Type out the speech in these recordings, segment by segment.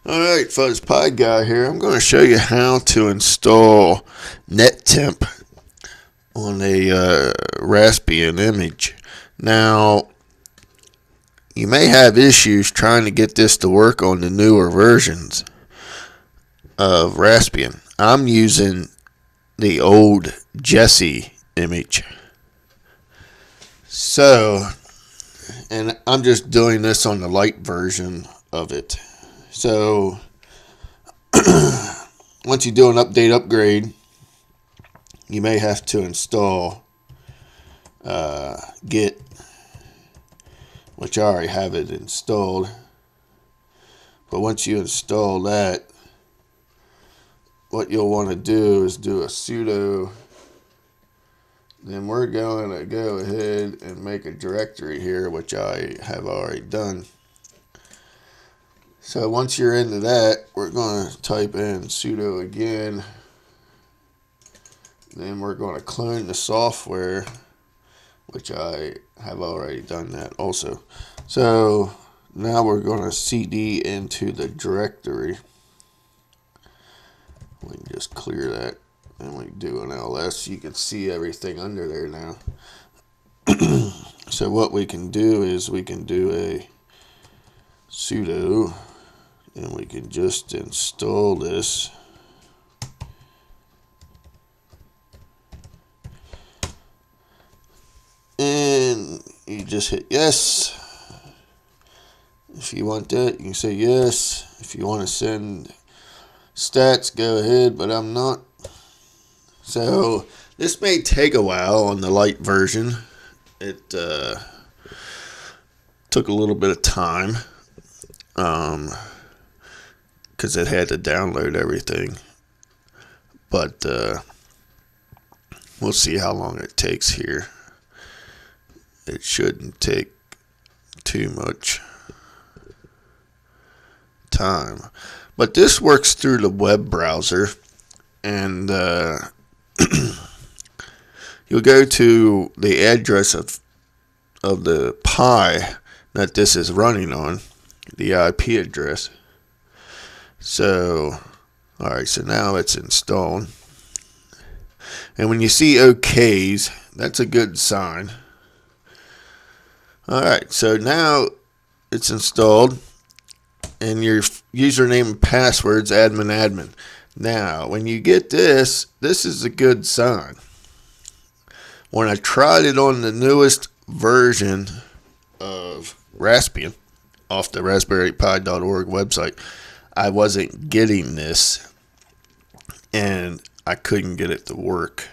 Alright folks, Pi Guy here. I'm going to show you how to install Nettemp on a Raspbian image. Now, you may have issues trying to get this to work on the newer versions of Raspbian. I'm using the old Jesse image. So, and I'm just doing this on the light version of it. So, once you do an upgrade, you may have to install Git, which I already have it installed. But once you install that, what you'll want to do is do a sudo. Then we're going to go ahead and make a directory here, which I have already done. So once you're into that, we're going to type in sudo again. Then we're going to clone the software, which I have already done that also. So now we're going to cd into the directory. We can just clear that. And we do an ls. You can see everything under there now. So what we can do is we can do a sudo. And we can just install this. And you just hit yes. If you want that, you can say yes. If you want to send stats, go ahead, but I'm not. So this may take a while on the light version. It took a little bit of time. Because it had to download everything. But we'll see how long it takes here. It shouldn't take too much time. But this works through the web browser. And you'll go to the address of the Pi that this is running on. The IP address. So, alright, so now it's installed. And when you see OKs, that's a good sign. Alright, so now it's installed. And your username and password's admin. Now, when you get this, this is a good sign. When I tried it on the newest version of Raspbian, off the raspberrypi.org website, I wasn't getting this, and I couldn't get it to work.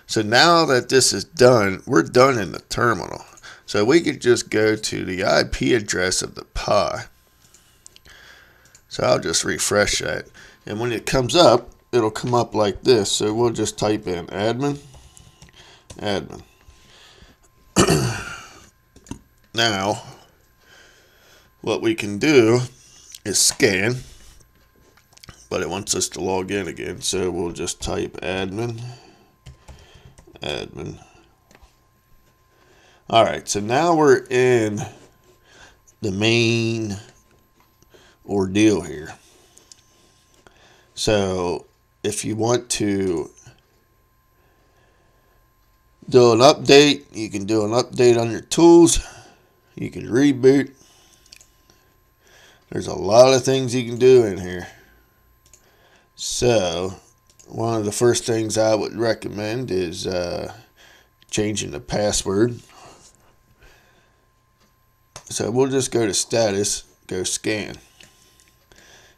So now that this is done, we're done in the terminal. So we could just go to the IP address of the Pi. So I'll just refresh that. And when it comes up, it'll come up like this. So we'll just type in admin. Now, what we can do is scan, but it wants us to log in again, so we'll just type admin. Alright, so now we're in the main ordeal here. So if you want to do an update, you can do an update on your tools. You can reboot. There's a lot of things you can do in here. So, one of the first things I would recommend is changing the password. So we'll just go to status, go scan.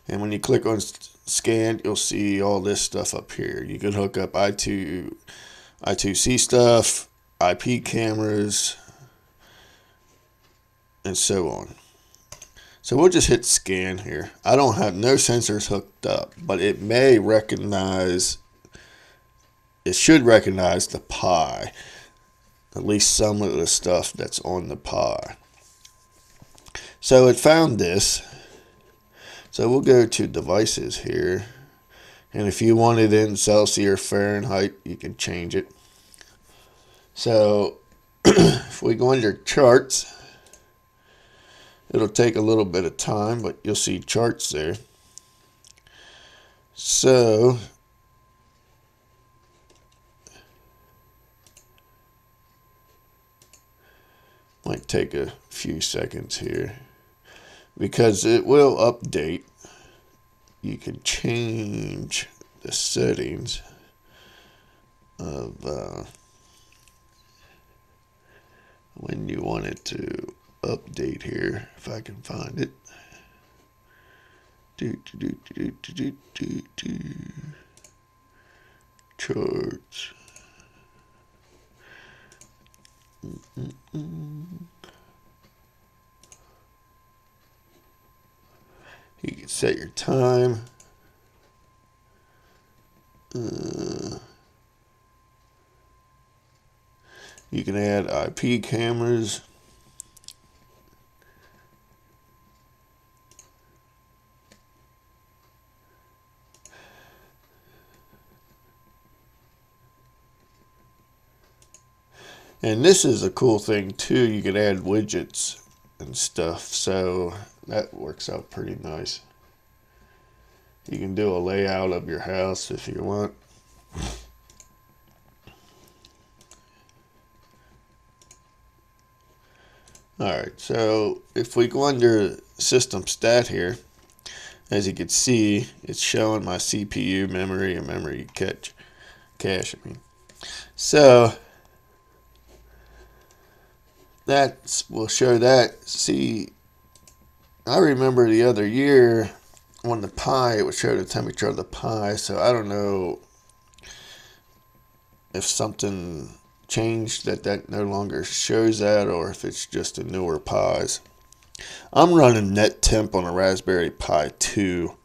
And when you click on scan, you'll see all this stuff up here. You can hook up I2C stuff, IP cameras, and so on. So we'll just hit scan here. I don't have no sensors hooked up, but it may recognize, it should recognize the Pi. At least some of the stuff that's on the Pi. So it found this. So we'll go to devices here. And if you want it in Celsius, Fahrenheit, you can change it. So if we go under charts, It'll take a little bit of time, but you'll see charts there. So might take a few seconds here because it will update. You can change the settings of when you want it to update here, if I can find it. Charts. You can set your time. You can add IP cameras. And this is a cool thing too. You can add widgets and stuff, so that works out pretty nice. You can do a layout of your house if you want. Alright, so if we go under system stat here, as you can see, it's showing my CPU, memory, and memory cache. So that will show that. See, I remember the other year on the Pi, it would show the temperature of the Pi, so I don't know if something changed that no longer shows that, or if it's just the newer Pis. I'm running Nettemp on a Raspberry Pi 2,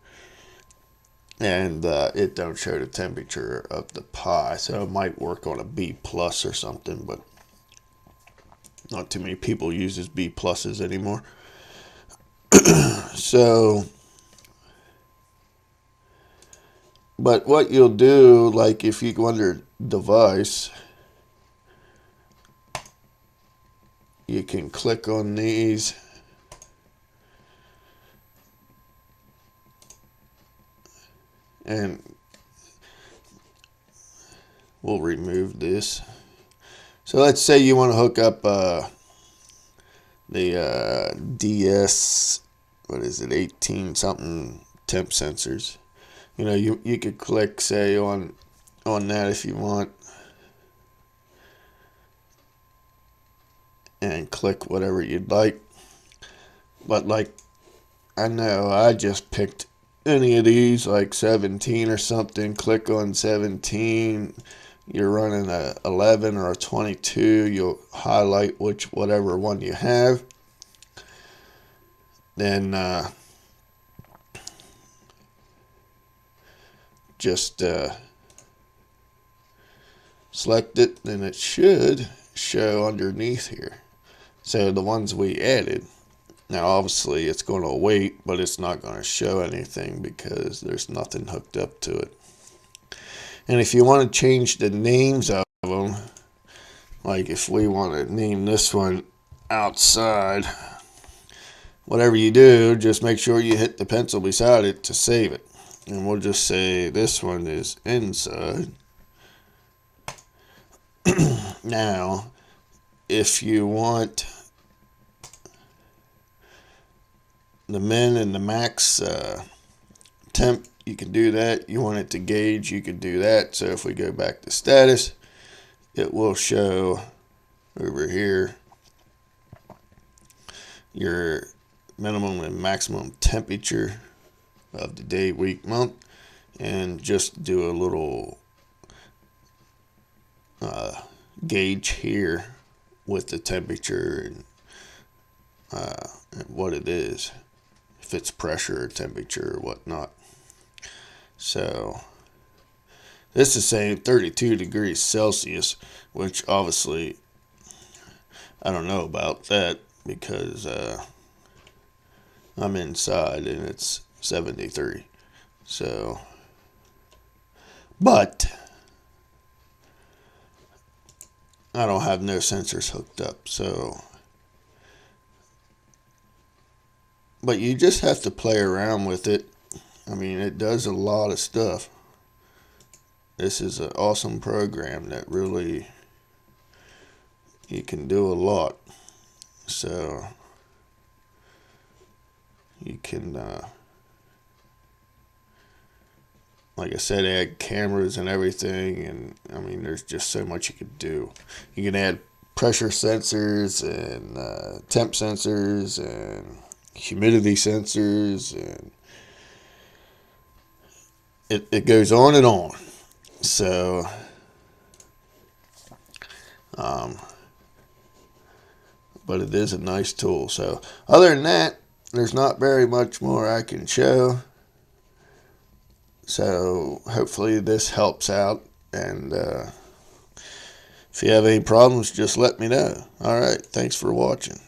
and it don't show the temperature of the Pi, so it might work on a B plus or something, but not too many people uses B pluses anymore. So, but what you'll do, like if you go under device, you can click on these and we'll remove this. So let's say you want to hook up the DS, what is it, 18 something temp sensors. You know, you could click, say, on that if you want, and click whatever you'd like. But like, I know I just picked any of these, like 17 or something. Click on 17. You're running a 11 or a 22. You'll highlight whatever one you have. Then just select it, and it should show underneath here. So the ones we added. Now obviously it's going to wait, but it's not going to show anything because there's nothing hooked up to it. And if you want to change the names of them, like if we want to name this one outside, whatever you do, just make sure you hit the pencil beside it to save it. And we'll just say this one is inside. Now, if you want the min and the max temp, you can do that. You want it to gauge, you can do that. So if we go back to status, it will show over here your minimum and maximum temperature of the day, week, month, and just do a little gauge here with the temperature and what it is, if it's pressure or temperature or whatnot. So this is saying 32 degrees Celsius, which obviously I don't know about that because I'm inside and it's 73. So, but I don't have no sensors hooked up, so But you just have to play around with it. I mean, it does a lot of stuff. This is an awesome program that really, you can do a lot. So you can, like I said, add cameras and everything. And I mean, there's just so much you could do. You can add pressure sensors and temp sensors and humidity sensors, and it goes on and on. So but it is a nice tool. So other than that, there's not very much more I can show. So hopefully this helps out, and if you have any problems, just let me know. All right, thanks for watching.